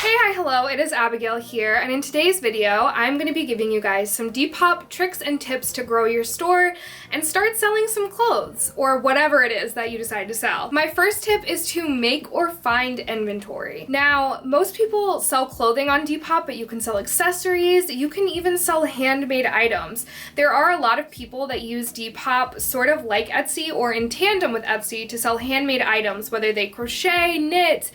Hey, hi, hello, it is Abigail here, and in today's video, I'm going to be giving you guys some Depop tricks and tips to grow your store and start selling some clothes, or whatever it is that you decide to sell. My first tip is to make or find inventory. Now, most people sell clothing on Depop, but you can sell accessories, you can even sell handmade items. There are a lot of people that use Depop sort of like Etsy or in tandem with Etsy to sell handmade items, whether they crochet, knit,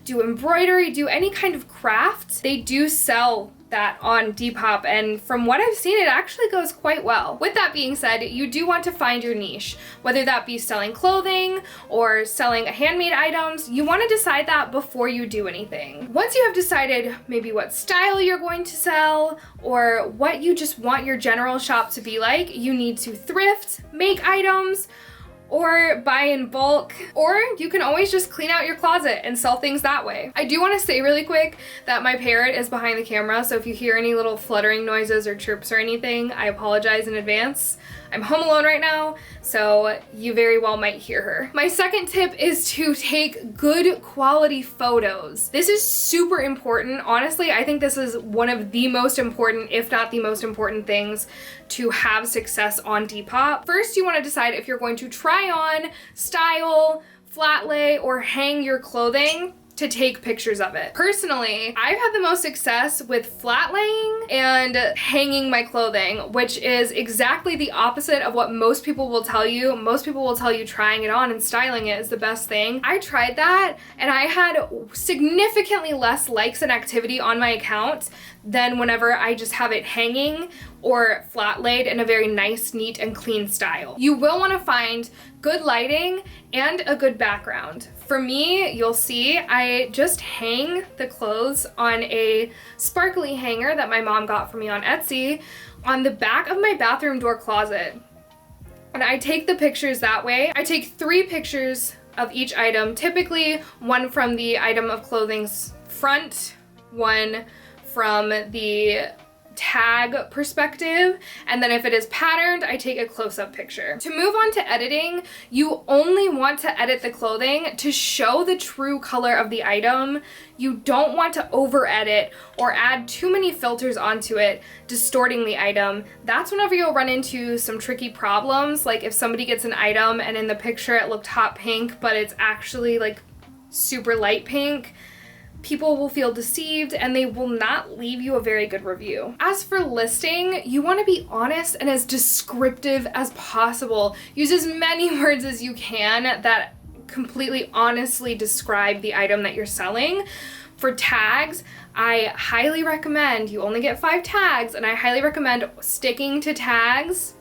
do embroidery, do any kind of craft. They do sell that on Depop, and from what I've seen, it actually goes quite well. With that being said, you do want to find your niche, whether that be selling clothing or selling handmade items. You want to decide that before you do anything. Once you have decided maybe what style you're going to sell or what you just want your general shop to be like, you need to thrift, make items, or buy in bulk, or you can always just clean out your closet and sell things that way. I do want to say really quick that my parrot is behind the camera, so if you hear any little fluttering noises or chirps or anything, I apologize in advance. I'm home alone right now, so you very well might hear her. My second tip is to take good quality photos. This is super important. Honestly, I think this is one of the most important, if not the most important things to have success on Depop. First, you want to decide if you're going to try on, style, flat lay, or hang your clothing to take pictures of it. Personally, I've had the most success with flat laying and hanging my clothing, which is exactly the opposite of what most people will tell you. Most people will tell you trying it on and styling it is the best thing. I tried that and I had significantly less likes and activity on my account than whenever I just have it hanging or flat laid in a very nice, neat, and clean style. You will want to find good lighting and a good background. For me, you'll see I just hang the clothes on a sparkly hanger that my mom got for me on Etsy on the back of my bathroom door closet. And I take the pictures that way. I take 3 pictures of each item, typically one from the item of clothing's front, one from the tag perspective, and then if it is patterned, I take a close-up picture. To move on to editing, you only want to edit the clothing to show the true color of the item. You don't want to over edit or add too many filters onto it, distorting the item. That's whenever you'll run into some tricky problems, like if somebody gets an item and in the picture it looked hot pink, but it's actually like super light pink. People will feel deceived and they will not leave you a very good review. As for listing, you want to be honest and as descriptive as possible. Use as many words as you can that completely honestly describe the item that you're selling. For tags, I highly recommend, you only get 5 tags, and I highly recommend sticking to tags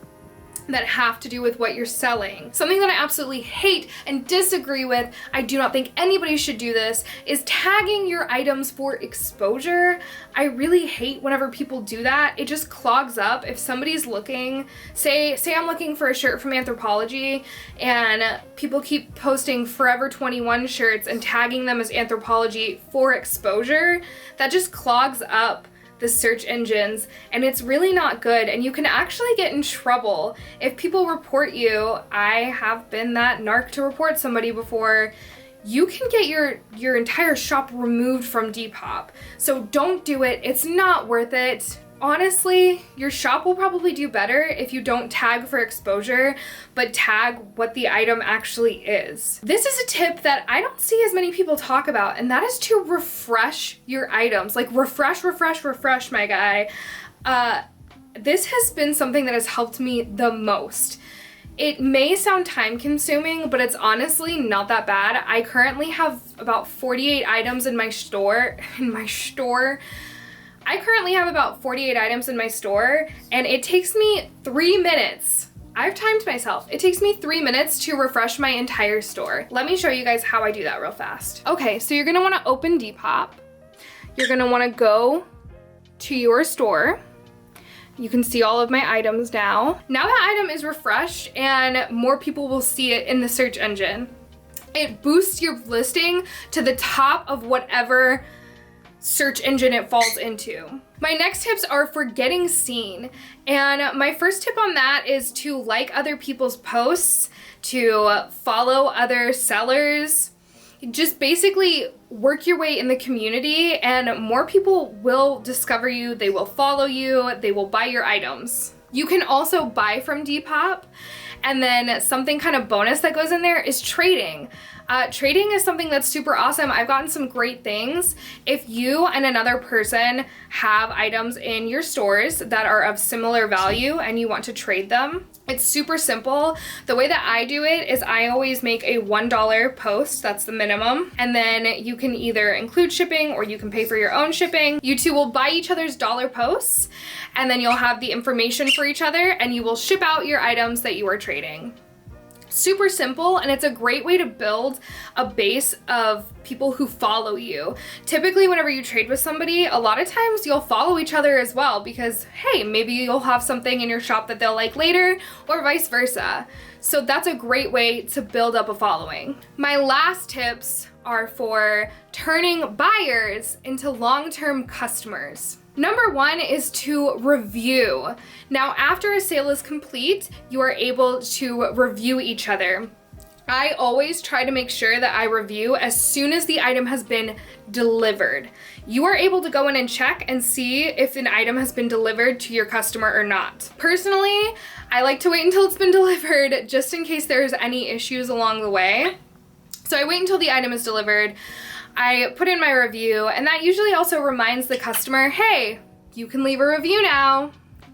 that have to do with what you're selling. Something that I absolutely hate and disagree with, I do not think anybody should do this, is tagging your items for exposure. I really hate whenever people do that. It just clogs up. If somebody's looking, say I'm looking for a shirt from Anthropologie and people keep posting Forever 21 shirts and tagging them as Anthropologie for exposure, that just clogs up the search engines, and it's really not good, and you can actually get in trouble if people report you. I have been that narc to report somebody before. You can get your entire shop removed from Depop, so don't do it. It's not worth it. Honestly, your shop will probably do better if you don't tag for exposure, but tag what the item actually is. This is a tip that I don't see as many people talk about, and that is to refresh your items. Like refresh, my guy. This has been something that has helped me the most. It may sound time consuming, but it's honestly not that bad. I currently have about 48 items in my store. I currently have about 48 items in my store, and it takes me 3 minutes. I've timed myself. It takes me 3 minutes to refresh my entire store. Let me show you guys how I do that real fast. Okay, so you're gonna wanna open Depop. You're gonna wanna go to your store. You can see all of my items now. Now that item is refreshed and more people will see it in the search engine. It boosts your listing to the top of whatever search engine it falls into. My next tips are for getting seen, and my first tip on that is to like other people's posts, to follow other sellers, Just basically work your way in the community and more people will discover you, they will follow you, they will buy your items. You can also buy from Depop, and then something kind of bonus that goes in there is trading. Trading is something that's super awesome. I've gotten some great things. If you and another person have items in your stores that are of similar value and you want to trade them, it's super simple. The way that I do it is I always make a $1 post, that's the minimum, and then you can either include shipping or you can pay for your own shipping. You two will buy each other's dollar posts, and then you'll have the information for each other and you will ship out your items that you are trading. Super simple, and it's a great way to build a base of people who follow you. Typically, whenever you trade with somebody, a lot of times you'll follow each other as well because, hey, maybe you'll have something in your shop that they'll like later or vice versa. So that's a great way to build up a following. My last tips are for turning buyers into long-term customers. Number one is to review. Now, after a sale is complete, you are able to review each other. I always try to make sure that I review as soon as the item has been delivered. You are able to go in and check and see if an item has been delivered to your customer or not. Personally, I like to wait until it's been delivered just in case there's any issues along the way. So I wait until the item is delivered. I put in my review, and that usually also reminds the customer, hey, you can leave a review now,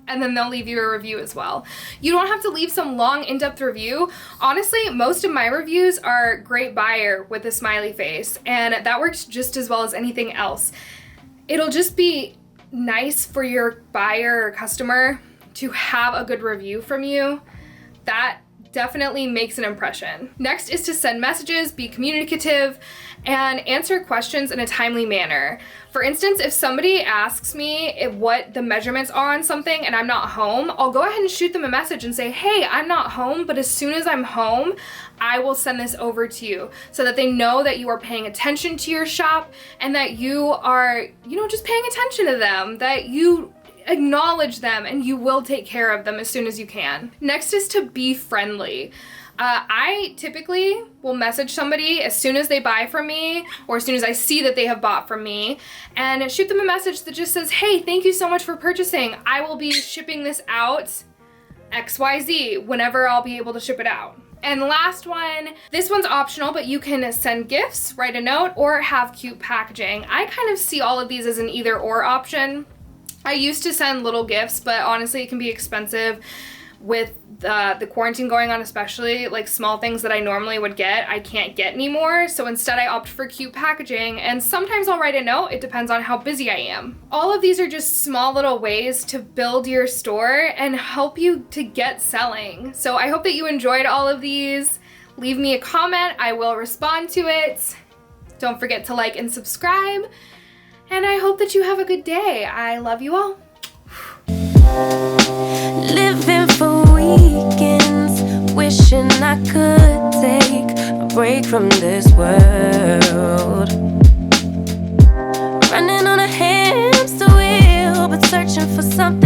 and then they'll leave you a review as well. You don't have to leave some long, in-depth review. Honestly, most of my reviews are great buyer with a smiley face, and that works just as well as anything else. It'll just be nice for your buyer or customer to have a good review from you. That definitely makes an impression. Next is to send messages, be communicative, and answer questions in a timely manner. For instance, if somebody asks me what the measurements are on something and I'm not home, I'll go ahead and shoot them a message and say, hey, I'm not home, but as soon as I'm home, I will send this over to you so that they know that you are paying attention to your shop and that you are, just paying attention to them, that you acknowledge them and you will take care of them as soon as you can. Next is to be friendly. I typically will message somebody as soon as they buy from me or as soon as I see that they have bought from me and shoot them a message that just says, hey, thank you so much for purchasing. I will be shipping this out XYZ whenever I'll be able to ship it out. And last one, this one's optional, but you can send gifts, write a note, or have cute packaging. I kind of see all of these as an either or option. I used to send little gifts, but honestly it can be expensive with the quarantine going on, especially like small things that I normally would get, I can't get anymore. So instead I opt for cute packaging, and sometimes I'll write a note. It depends on how busy I am. All of these are just small little ways to build your store and help you to get selling. So I hope that you enjoyed all of these. Leave me a comment, I will respond to it. Don't forget to like and subscribe. And I hope that you have a good day. I love you all. Living for weekends, wishing I could take a break from this world. Running on a hamster wheel, but searching for something